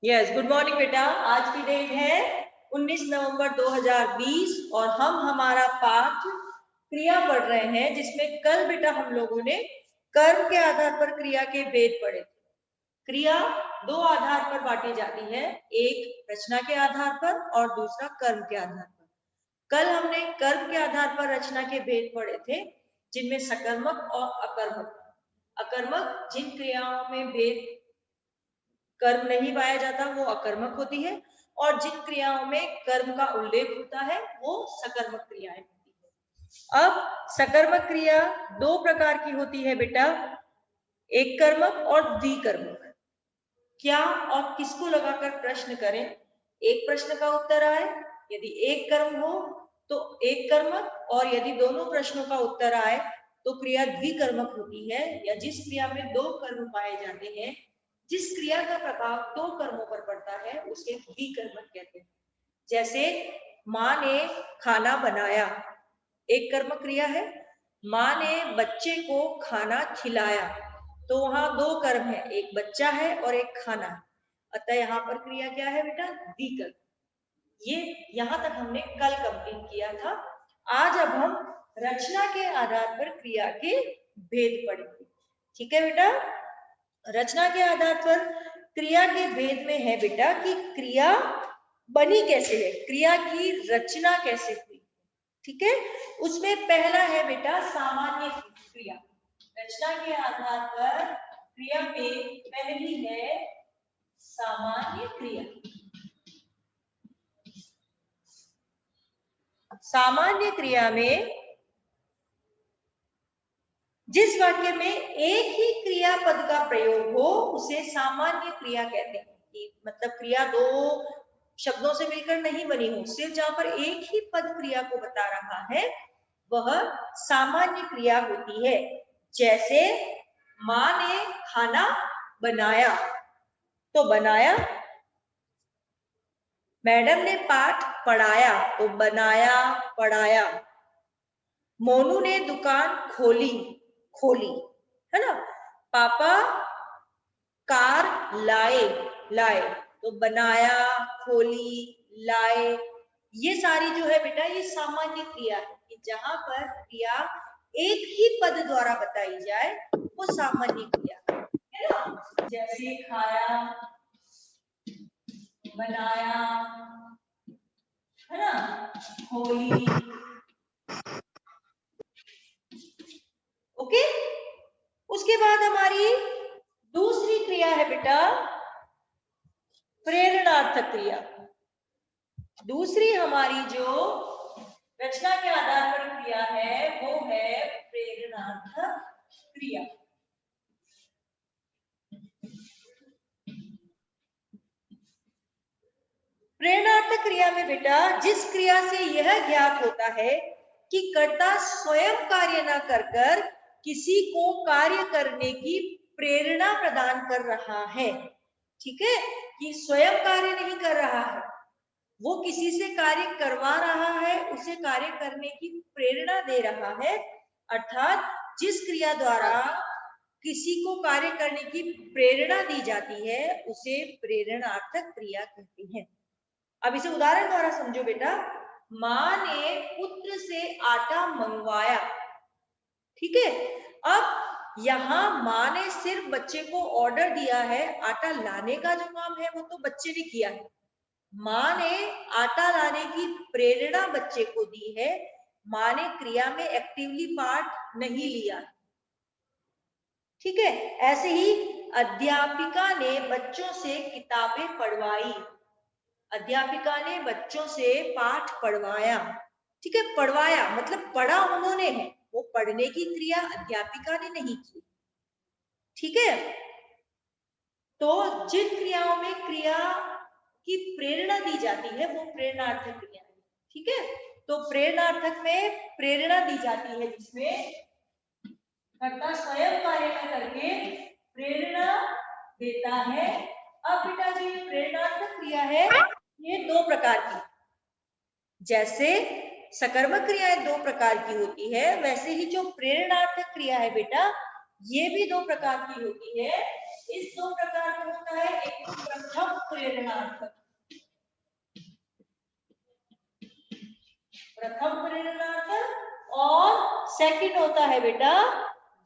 Yes, good morning बेटा। आज की डेट है 19 नवंबर 2020 और हम हमारा पाठ क्रिया पढ़ रहे हैं, जिसमें कल बेटा हम लोगों ने कर्म के आधार पर क्रिया के भेद पढ़े। क्रिया दो आधार पर बांटी जाती है, एक रचना के आधार पर और दूसरा कर्म के आधार पर। कल हमने कर्म के आधार पर रचना के भेद पढ़े थे, जिनमें सकर्मक और अकर्मक। अकर्मक जिन क्रियाओं में भेद कर्म नहीं पाया जाता वो अकर्मक होती है, और जिन क्रियाओं में कर्म का उल्लेख होता है वो सकर्मक क्रियाएं होती है। अब सकर्मक क्रिया दो प्रकार की होती है बेटा, एक कर्मक और द्विकर्मक। क्या और किसको लगाकर प्रश्न करें, एक प्रश्न का उत्तर आए। यदि एक कर्म हो तो एक कर्मक, और यदि दोनों प्रश्नों का उत्तर आए तो क्रिया द्विकर्मक होती है, या जिस क्रिया में दो कर्म पाए जाते हैं, जिस क्रिया का प्रभाव दो कर्मों पर पड़ता है, उसे द्विकर्मक कहते हैं। जैसे माँ ने खाना बनाया, एक कर्मक क्रिया है। माँ ने बच्चे को खाना खिलाया, तो वहां दो कर्म है, एक बच्चा है और एक खाना है। अतः यहाँ पर क्रिया क्या है बेटा, द्विकर्म। ये यहाँ तक हमने कल कंप्लीट किया था। आज अब हम रचना के आधार पर क्रिया के भेद पढ़ेंगे। ठीक है बेटा। रचना के आधार पर क्रिया के भेद में है बेटा कि क्रिया बनी कैसे है, क्रिया की रचना कैसे हुई। ठीक है। उसमें पहला है बेटा सामान्य क्रिया। रचना के आधार पर क्रिया में पहली है सामान्य क्रिया। सामान्य क्रिया में जिस वाक्य में एक ही क्रियापद का प्रयोग हो उसे सामान्य क्रिया कहते हैं। मतलब क्रिया दो शब्दों से मिलकर नहीं बनी हो, सिर्फ जहां पर एक ही पद क्रिया को बता रहा है वह सामान्य क्रिया होती है। जैसे माँ ने खाना बनाया, तो बनाया। मैडम ने पाठ पढ़ाया, तो बनाया पढ़ाया। मोनू ने दुकान खोली, खोली, है ना। पापा कार लाए, लाए, तो बनाया, खोली, लाए। ये सारी जो है बेटा ये सामान्य क्रिया है, कि जहां पर क्रिया एक ही पद द्वारा बताई जाए वो सामान्य क्रिया है ना। जैसे खाया, बनाया, है ना, खोली। ओके। उसके बाद हमारी दूसरी क्रिया है बेटा प्रेरणार्थक क्रिया। दूसरी हमारी जो रचना के आधार पर क्रिया है वो है प्रेरणार्थक क्रिया। प्रेरणार्थक क्रिया में बेटा जिस क्रिया से यह ज्ञात होता है कि कर्ता स्वयं कार्य न कर किसी को कार्य करने की प्रेरणा प्रदान कर रहा है। ठीक है, कि स्वयं कार्य नहीं कर रहा है, वो किसी से कार्य करवा रहा है, उसे कार्य करने की प्रेरणा दे रहा है। अर्थात जिस क्रिया द्वारा किसी को कार्य करने की प्रेरणा दी जाती है उसे प्रेरणार्थक क्रिया कहते हैं। अब इसे उदाहरण द्वारा समझो बेटा। माँ ने पुत्र से आटा मंगवाया। ठीक है। अब यहाँ माँ ने सिर्फ बच्चे को ऑर्डर दिया है, आटा लाने का जो काम है वो तो बच्चे ने किया है। माँ ने आटा लाने की प्रेरणा बच्चे को दी है, माँ ने क्रिया में एक्टिवली पार्ट नहीं लिया। ठीक है। ऐसे ही अध्यापिका ने बच्चों से किताबें पढ़वाई। अध्यापिका ने बच्चों से पाठ पढ़वाया। ठीक है, पढ़वाया मतलब पढ़ा उन्होंने है, वो पढ़ने की क्रिया अध्यापिका ने नहीं की। ठीक है। तो जिन क्रियाओं में क्रिया की प्रेरणा दी जाती है वो प्रेरणार्थक क्रिया है। ठीक है। तो प्रेरणार्थक में प्रेरणा दी जाती है जिसमें कर्ता स्वयं कार्य करके प्रेरणा देता है। अब बेटा जो ये प्रेरणार्थक क्रिया है ये दो प्रकार की, जैसे सकर्मक क्रियाएं दो प्रकार की होती है, वैसे ही जो प्रेरणार्थक क्रिया है बेटा ये भी दो प्रकार की होती है। इस दो प्रकार में होता है, एक तो प्रथम प्रेरणार्थक। प्रथम प्रेरणार्थक और सेकंड होता है बेटा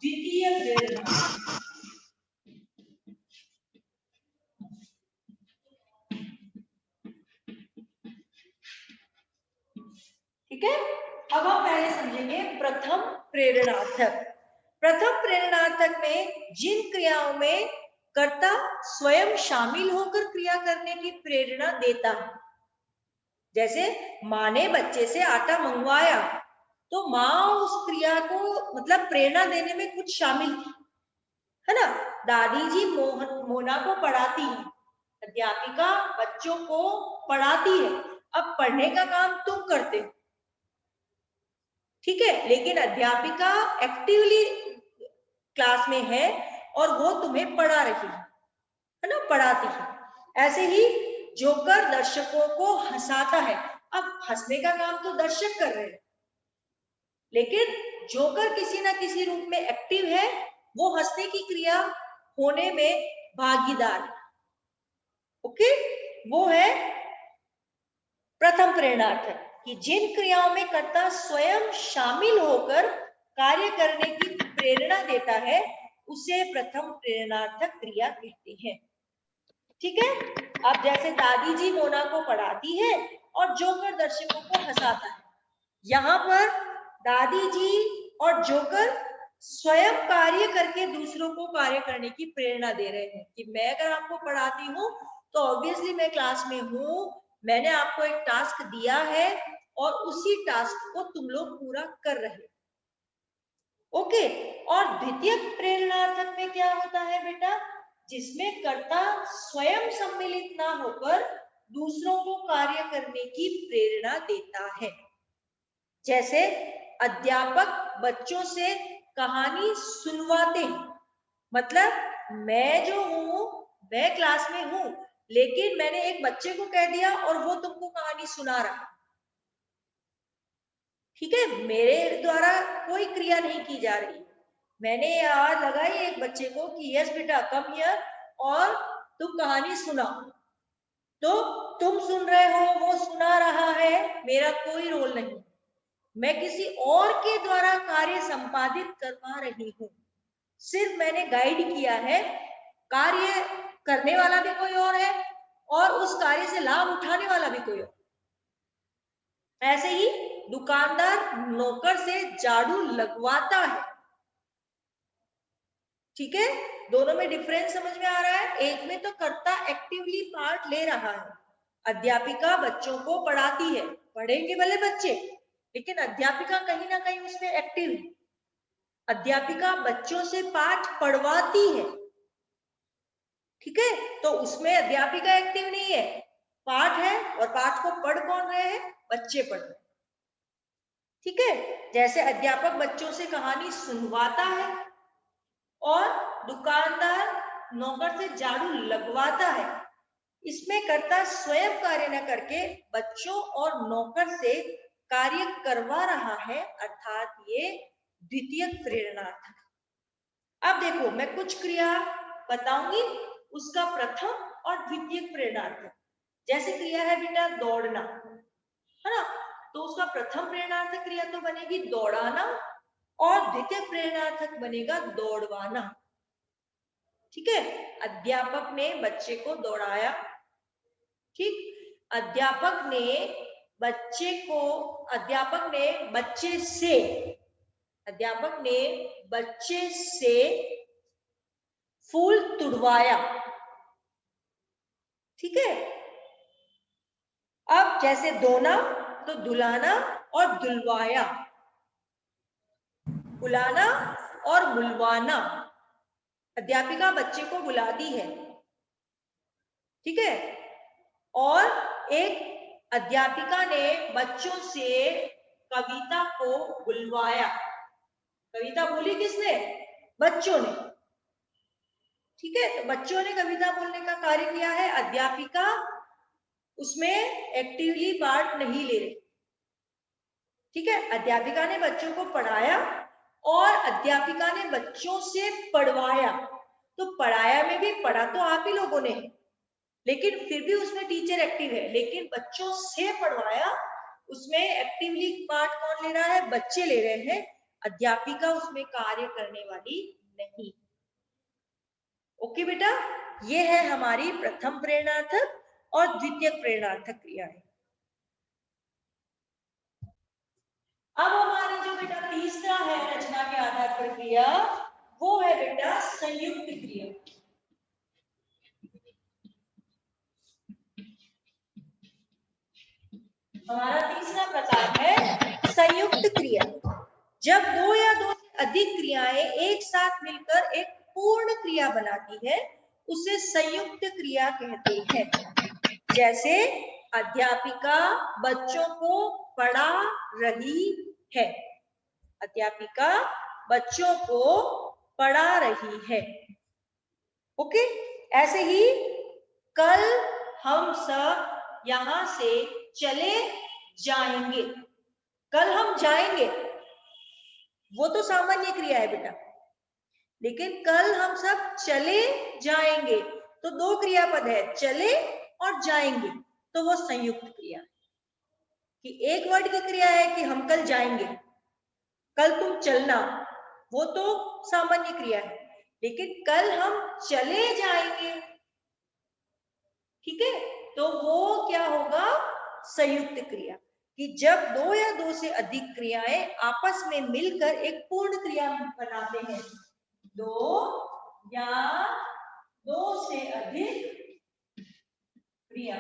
द्वितीय प्रेरणार्थक। ठीक है, अब हम पहले समझेंगे प्रथम प्रेरणार्थक। प्रथम प्रेरणार्थक में जिन क्रियाओं में कर्ता स्वयं शामिल होकर क्रिया करने की प्रेरणा देता है, जैसे माँ ने बच्चे से आटा मंगवाया तो माँ उस क्रिया को मतलब प्रेरणा देने में कुछ शामिल थी, है ना। दादी जी मोना को पढ़ाती है, अध्यापिका बच्चों को पढ़ाती है, अब पढ़ने का काम तुम करते हो, ठीक है, लेकिन अध्यापिका एक्टिवली क्लास में है और वो तुम्हें पढ़ा रही है ना, पढ़ाती है। ऐसे ही जोकर दर्शकों को हंसाता है, अब हंसने का काम तो दर्शक कर रहे हैं, लेकिन जोकर किसी ना किसी रूप में एक्टिव है, वो हंसने की क्रिया होने में भागीदार है। ओके, वो है प्रथम प्रेरणार्थक कि जिन क्रियाओं में कर्ता स्वयं शामिल होकर कार्य करने की प्रेरणा देता है उसे प्रथम प्रेरणार्थक क्रिया कहते हैं। ठीक है, अब जैसे दादी जी मोना को पढ़ाती है और जोकर दर्शकों को हंसाता है, यहाँ पर दादी जी और जोकर स्वयं कार्य करके दूसरों को कार्य करने की प्रेरणा दे रहे हैं कि मैं अगर आपको पढ़ाती हूँ तो ऑब्वियसली मैं क्लास में हूँ, मैंने आपको एक टास्क दिया है और उसी टास्क को तुम लोग पूरा कर रहे हो। ओके, और द्वितीय प्रेरणार्थक में क्या होता है बेटा, जिसमें कर्ता स्वयं सम्मिलित ना होकर दूसरों को कार्य करने की प्रेरणा देता है, जैसे अध्यापक बच्चों से कहानी सुनवाते हैं, मतलब मैं जो हूं मैं क्लास में हूं, लेकिन मैंने एक बच्चे को कह दिया और वो तुमको कहानी सुना रहा, ठीक है, मेरे द्वारा कोई क्रिया नहीं की जा रही, मैंने आवाज लगाई एक बच्चे को कि यस बेटा कम हियर और तुम कहानी सुनाओ, तो तुम सुन रहे हो, वो सुना रहा है, मेरा कोई रोल नहीं, मैं किसी और के द्वारा कार्य संपादित करवा रही हूँ, सिर्फ मैंने गाइड किया है, कार्य करने वाला भी कोई और है और उस कार्य से लाभ उठाने वाला भी कोई और। ऐसे ही दुकानदार नौकर से झाड़ू लगवाता है, ठीक है, दोनों में डिफरेंस समझ में आ रहा है। एक में तो कर्ता एक्टिवली पार्ट ले रहा है, अध्यापिका बच्चों को पढ़ाती है, पढ़ेंगे भले बच्चे लेकिन अध्यापिका कहीं ना कहीं उसमें एक्टिव है, अध्यापिका बच्चों से पाठ पढ़वाती है, ठीक है, तो उसमें अध्यापिका एक्टिव नहीं है, पाठ है और पाठ को पढ़ कौन रहे हैं, बच्चे पढ़ रहे हैं, ठीक है। जैसे अध्यापक बच्चों से कहानी सुनवाता है और दुकानदार नौकर से झाड़ू लगवाता है, इसमें कर्ता स्वयं कार्य न करके बच्चों और नौकर से कार्य करवा रहा है, अर्थात ये द्वितीय प्रेरणार्थक। अब देखो मैं कुछ क्रिया बताऊंगी, उसका प्रथम और द्वितीय प्रेरणार्थक, जैसे क्रिया है बेटा दौड़ना, है ना, तो उसका प्रथम प्रेरणार्थक क्रिया तो बनेगी दौड़ाना और द्वितीय प्रेरणार्थक बनेगा दौड़वाना, ठीक है। अध्यापक ने बच्चे को दौड़ाया, ठीक, अध्यापक ने बच्चे से फूल तुड़वाया, ठीक है। अब जैसे दोना तो दुलाना और दुलवाया, बुलाना और बुलवाना, अध्यापिका बच्चे को बुलाती है, ठीक है, और एक अध्यापिका ने बच्चों से कविता को बुलवाया, कविता बोली किसने, बच्चों ने, ठीक है, तो बच्चों ने कविता बोलने का कार्य किया है, अध्यापिका उसमें एक्टिवली पार्ट नहीं ले रही, ठीक है, अध्यापिका ने बच्चों को पढ़ाया और अध्यापिका ने बच्चों से पढ़वाया, तो पढ़ाया में भी पढ़ा तो आप ही लोगों ने, लेकिन फिर भी उसमें टीचर एक्टिव है, लेकिन बच्चों से पढ़वाया, उसमें एक्टिवली पार्ट कौन ले रहा है? बच्चे ले रहे हैं, अध्यापिका उसमें कार्य करने वाली नहीं। ओके बेटा, ये है हमारी प्रथम प्रेरणार्थक और द्वितीयक प्रेरणार्थक क्रियाएं। अब हमारी जो बेटा तीसरा है रचना के आधार पर क्रिया, वो है बेटा संयुक्त क्रिया। हमारा तीसरा प्रकार है संयुक्त क्रिया। जब दो या दो से अधिक क्रियाएं एक साथ मिलकर एक पूर्ण क्रिया बनाती है, उसे संयुक्त क्रिया कहते हैं। जैसे अध्यापिका बच्चों को पढ़ा रही है, अध्यापिका बच्चों को पढ़ा रही है। ओके, ऐसे ही कल हम सब यहां से चले जाएंगे। कल हम जाएंगे, वो तो सामान्य क्रिया है बेटा, लेकिन कल हम सब चले जाएंगे तो दो क्रियापद है, चले और जाएंगे, तो वो संयुक्त क्रिया कि एक वर्ड की क्रिया है कि हम कल जाएंगे, कल तुम चलना, वो तो सामान्य क्रिया है, लेकिन कल हम चले जाएंगे, ठीक है, तो वो क्या होगा? संयुक्त क्रिया। कि जब दो या दो से अधिक क्रियाएं आपस में मिलकर एक पूर्ण क्रिया बनाते हैं, दो या दो से अधिक क्रिया,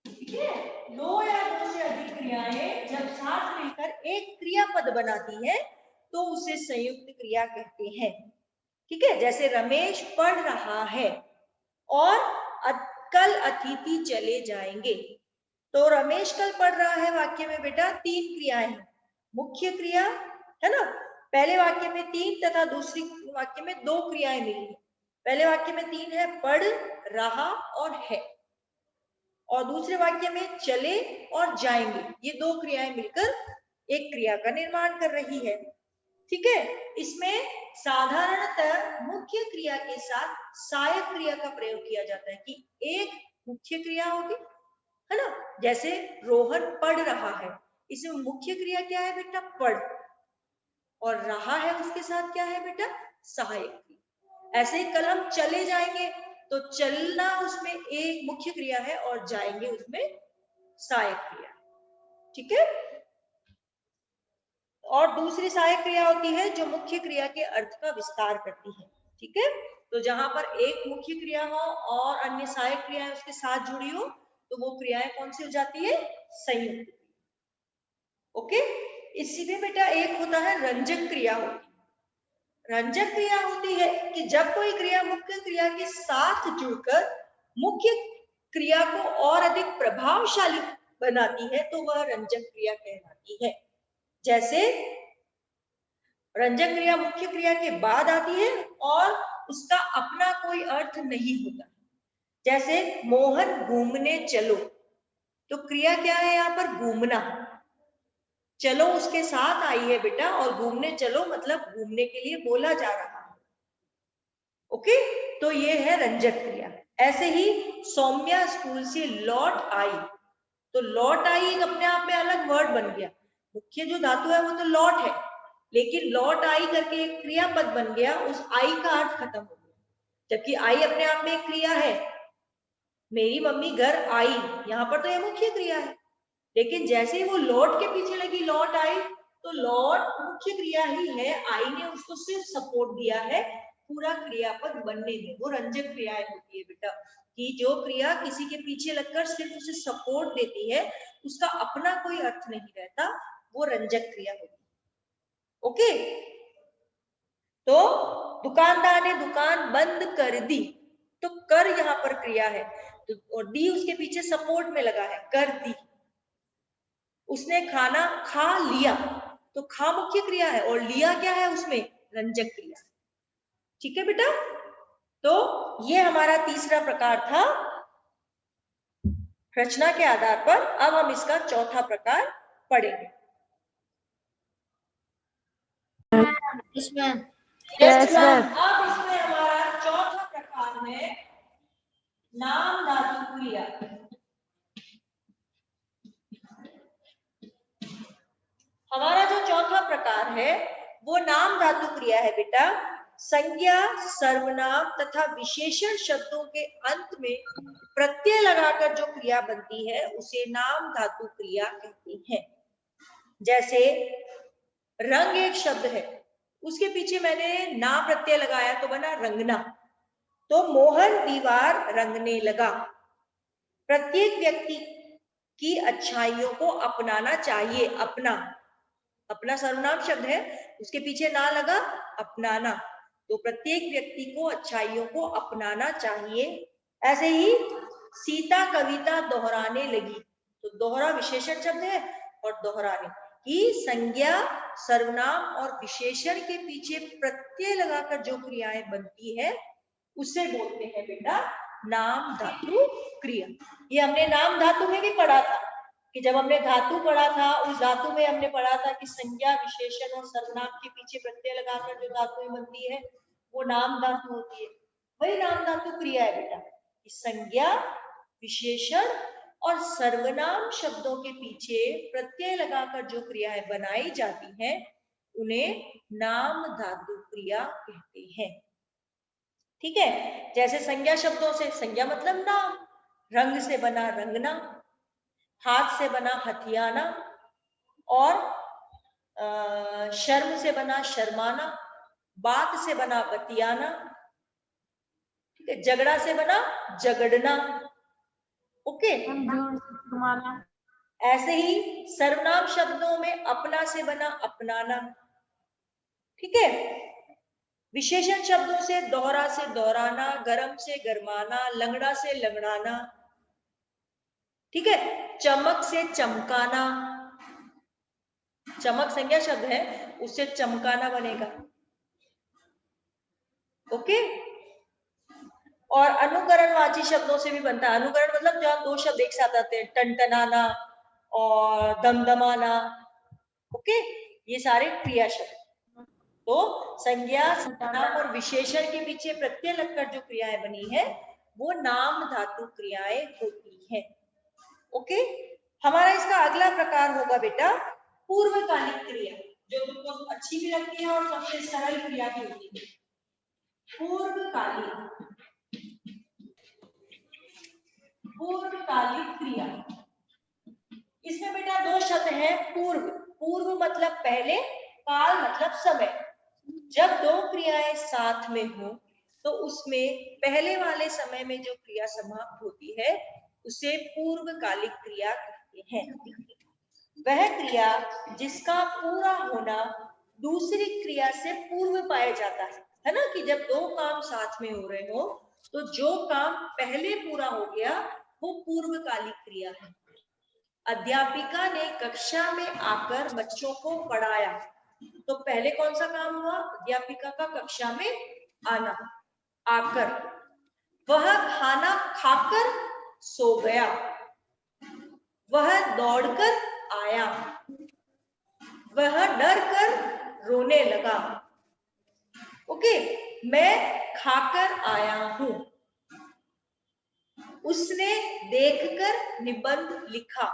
ठीक है, दो या दो से अधिक क्रियाएं जब साथ मिलकर एक क्रियापद बनाती है तो उसे संयुक्त क्रिया कहते हैं। ठीक है, जैसे रमेश पढ़ रहा है और कल अतिथि चले जाएंगे, तो रमेश कल पढ़ रहा है वाक्य में बेटा तीन क्रियाएं हैं, मुख्य क्रिया है ना, पहले वाक्य में तीन तथा दूसरी वाक्य में दो क्रियाएं मिली है। पहले वाक्य में तीन है, पढ़ रहा और है, और दूसरे वाक्य में चले और जाएंगे, ये दो क्रियाएं मिलकर एक क्रिया का निर्माण कर रही है। ठीक है, इसमें साधारणतः मुख्य क्रिया के साथ सहायक क्रिया का प्रयोग किया जाता है कि एक मुख्य क्रिया होगी, है ना, जैसे रोहन पढ़ रहा है, इसमें मुख्य क्रिया क्या है बेटा? पढ़, और रहा है उसके साथ क्या है बेटा? सहायक क्रिया। ऐसे ही कल हम चले जाएंगे, तो चलना उसमें एक मुख्य क्रिया है और जाएंगे उसमें सहायक क्रिया। ठीक है, और दूसरी सहायक क्रिया होती है जो मुख्य क्रिया के अर्थ का विस्तार करती है। ठीक है, तो जहां पर एक मुख्य क्रिया हो और अन्य सहायक क्रियाएं उसके साथ जुड़ी हो, तो वो क्रियाएं कौन सी हो जाती है? संयुक्त। ओके, इसी में बेटा एक होता है रंजक क्रिया होती है। रंजक क्रिया होती है कि जब कोई क्रिया मुख्य क्रिया के साथ जुड़कर मुख्य क्रिया को और अधिक प्रभावशाली बनाती है, तो वह रंजक क्रिया कहलाती है। जैसे रंजक क्रिया मुख्य क्रिया के बाद आती है और उसका अपना कोई अर्थ नहीं होता। जैसे मोहन घूमने चलो, तो क्रिया क्या है यहाँ पर? घूमना, चलो उसके साथ आई है बेटा, और घूमने चलो मतलब घूमने के लिए बोला जा रहा है। ओके, तो ये है रंजक क्रिया। ऐसे ही सौम्या स्कूल से लौट आई, तो लौट आई एक अपने आप में अलग वर्ड बन गया, मुख्य जो धातु है वो तो लौट है, लेकिन लौट आई करके एक क्रियापद बन गया, उस आई का अर्थ खत्म हो गया, जबकि आई अपने आप में एक क्रिया है। मेरी मम्मी घर आई, यहाँ पर तो यह मुख्य क्रिया है, लेकिन जैसे ही वो लौट के पीछे लगी, लौट आई, तो लौट मुख्य क्रिया ही है, आई ने उसको सिर्फ सपोर्ट दिया है पूरा क्रियापद बनने में। वो रंजक क्रियाएं होती है बेटा, कि जो क्रिया किसी के पीछे लगकर सिर्फ उसे सपोर्ट देती है, उसका अपना कोई अर्थ नहीं रहता, वो रंजक क्रिया होती है। ओके, तो दुकानदार ने दुकान बंद कर दी, तो कर यहाँ पर क्रिया है, तो और दी उसके पीछे सपोर्ट में लगा है, कर दी। उसने खाना खा लिया, तो खा मुख्य क्रिया है और लिया क्या है उसमें? रंजक क्रिया। ठीक है बेटा, तो ये हमारा तीसरा प्रकार था रचना के आधार पर। अब हम इसका चौथा प्रकार पढ़ेंगे। इसमें अब इसमें हमारा चौथा है नाम धातु क्रिया। हमारा जो चौथा प्रकार है वो नाम धातु क्रिया है बेटा। संज्ञा, सर्वनाम तथा विशेषण शब्दों के अंत में प्रत्यय लगाकर जो क्रिया बनती है उसे नाम धातु क्रिया कहते हैं। जैसे रंग एक शब्द है, उसके पीछे मैंने ना प्रत्यय लगाया तो बना रंगना। तो मोहन दीवार रंगने लगा। प्रत्येक व्यक्ति की अच्छाइयों को अपनाना चाहिए। अपना, अपना सर्वनाम शब्द है, उसके पीछे ना लगा अपनाना, तो प्रत्येक व्यक्ति को अच्छाइयों को अपनाना चाहिए। ऐसे ही सीता कविता दोहराने लगी, तो दोहरा विशेषण शब्द है और दोहराने की संज्ञा, सर्वनाम और विशेषण के पीछे प्रत्यय लगाकर जो क्रियाएं बनती है उसे बोलते हैं बेटा नाम धातु क्रिया। ये हमने नाम धातु में भी पढ़ा था कि जब हमने धातु पढ़ा था, उस धातु में हमने पढ़ा था कि संज्ञा, विशेषण और सर्वनाम के पीछे प्रत्यय लगाकर जो धातुएं बनती है वो नाम धातु होती है। वही नाम धातु क्रिया है बेटा कि संज्ञा, विशेषण और सर्वनाम शब्दों के पीछे प्रत्यय लगाकर जो क्रियाएं बनाई जाती हैं उन्हें नाम धातु क्रिया कहते हैं। ठीक है, जैसे संज्ञा शब्दों से, संज्ञा मतलब नाम, रंग से बना रंगना, हाथ से बना हथियाना, और शर्म से बना शर्माना, बात से बना बतियाना, ठीक है, झगड़ा से बना झगड़ना। ओके, ऐसे ही सर्वनाम शब्दों में अपना से बना अपनाना। ठीक है, विशेषण शब्दों से दोहरा से दोहराना, गरम से गरमाना, लंगड़ा से लंगड़ाना। ठीक है, चमक से चमकाना, चमक संज्ञा शब्द है, उससे चमकाना बनेगा। ओके, और अनुकरणवाची शब्दों से भी बनता है। अनुकरण मतलब जहां दो शब्द एक साथ आते हैं, टनटनाना और दमदमाना। ओके, ये सारे क्रिया शब्द। तो संज्ञा, सर्वनाम और विशेषण के पीछे प्रत्यय लगकर जो क्रियाएं बनी है वो नाम धातु क्रियाएं होती है। ओके, हमारा इसका अगला प्रकार होगा बेटा पूर्वकालिक क्रिया, जो तुमको अच्छी भी लगती है और सबसे सरल क्रिया भी होती है। पूर्वकालिक, पूर्वकालिक क्रिया, इसमें बेटा दो शब्द हैं। पूर्व, पूर्व मतलब पहले, काल मतलब समय। जब दो क्रियाएं साथ में हो तो उसमें पहले वाले समय में जो क्रिया समाप्त होती है उसे पूर्वकालिक क्रिया कहते हैं। वह क्रिया जिसका पूरा होना दूसरी क्रिया से पूर्व पाया जाता है ना, कि जब दो काम साथ में हो रहे हो तो जो काम पहले पूरा हो गया वो पूर्वकालिक क्रिया है। अध्यापिका ने कक्षा में आकर बच्चों को पढ़ाया, तो पहले कौन सा काम हुआ? अध्यापिका का कक्षा में आना, आकर। वह खाना खाकर सो गया, वह दौड़कर आया, वह डर कर रोने लगा। ओके, मैं खाकर आया हूं, उसने देखकर निबंध लिखा,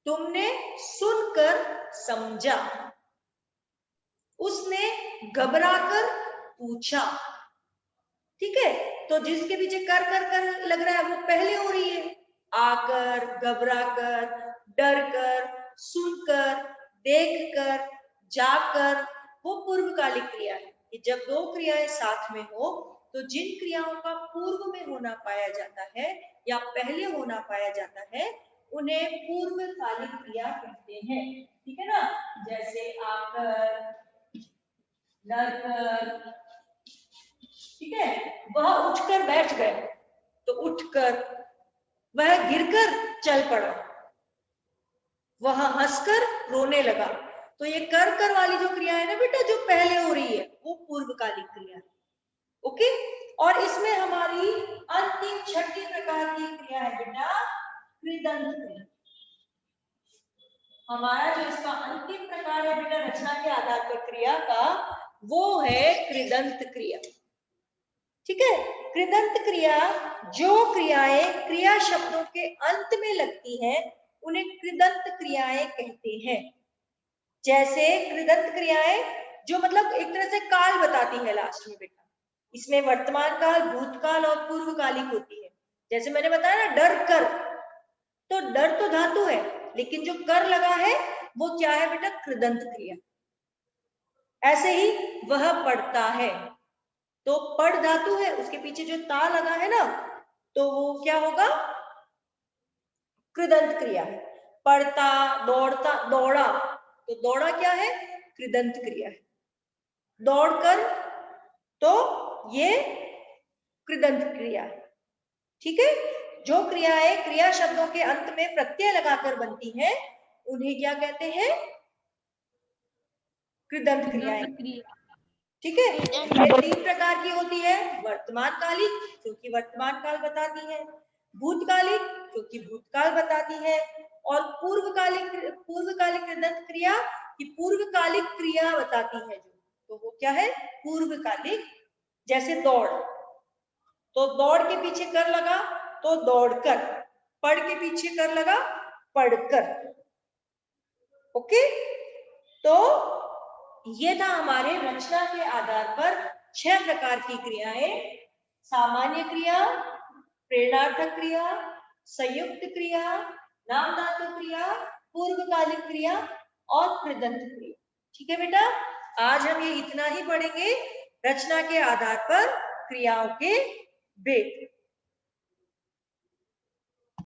तुमने सुनकर समझा, उसने घबराकर पूछा। ठीक है, तो जिसके पीछे कर लग रहा है वो पहले हो रही है। आकर, घबराकर, डरकर, सुनकर, देखकर, जाकर, वो पूर्वकालिक क्रिया है। कि जब दो क्रियाएं साथ में हो तो जिन क्रियाओं का पूर्व में होना पाया जाता है या पहले होना पाया जाता है उन्हें पूर्वकालिक क्रिया कहते हैं। ठीक है ना, जैसे आकर, डरकर। ठीक है, वह उठकर बैठ गए, तो उठकर, वह गिरकर चल पड़ा, वह हंसकर रोने लगा। तो ये कर वाली जो क्रिया है ना बेटा, जो पहले हो रही है वो पूर्वकालिक क्रिया है। ओके, और इसमें हमारी अंतिम छठी प्रकार की क्रिया है बेटा कृदंत क्रिया। हमारा जो इसका अंतिम प्रकार है बेटा रचना के आधार पर क्रिया का, वो है कृदंत क्रिया। ठीक है, कृदंत क्रिया, जो क्रियाएं क्रिया शब्दों के अंत में लगती हैं उन्हें कृदंत क्रियाएं कहते हैं। जैसे कृदंत क्रियाएं जो मतलब एक तरह से काल बताती है लास्ट में बेटा, इसमें वर्तमान काल, भूतकाल और पूर्वकालिक होती है। जैसे मैंने बताया ना डर कर, तो डर तो धातु है लेकिन जो कर लगा है वो क्या है बेटा, कृदंत क्रिया। ऐसे ही वह पढ़ता है, तो पढ़ धातु है, उसके पीछे जो ता लगा है ना तो वो क्या होगा, कृदंत क्रिया है। पढ़ता, दौड़ता, दौड़ा, तो दौड़ा क्या है, कृदंत क्रिया है। दौड़कर, तो ये कृदंत क्रिया है। ठीक है, जो क्रियाएं क्रिया शब्दों के अंत में प्रत्यय लगाकर बनती हैं उन्हें क्या कहते हैं, कृदंत क्रियाएं। ठीक है, ये 3 प्रकार की होती है। वर्तमान कालिक क्योंकि वर्तमान काल बताती है, भूतकालिक क्योंकि भूतकाल बताती है, और पूर्वकालिक कृदंत क्रिया की पूर्वकालिक क्रिया बताती है जो, तो वो क्या है, पूर्वकालिक। जैसे दौड़, तो दौड़ के पीछे कर लगा तो दौड़कर, पढ़ के पीछे कर लगा पढ़कर। ओके, तो ये था हमारे रचना के आधार पर 6 प्रकार की क्रियाएं, सामान्य क्रिया, प्रेरणार्थक क्रिया, संयुक्त क्रिया, नाम धातु क्रिया, पूर्वकालिक क्रिया और कृदंत क्रिया। ठीक है बेटा, आज हम ये इतना ही पढ़ेंगे रचना के आधार पर क्रियाओं के भेद।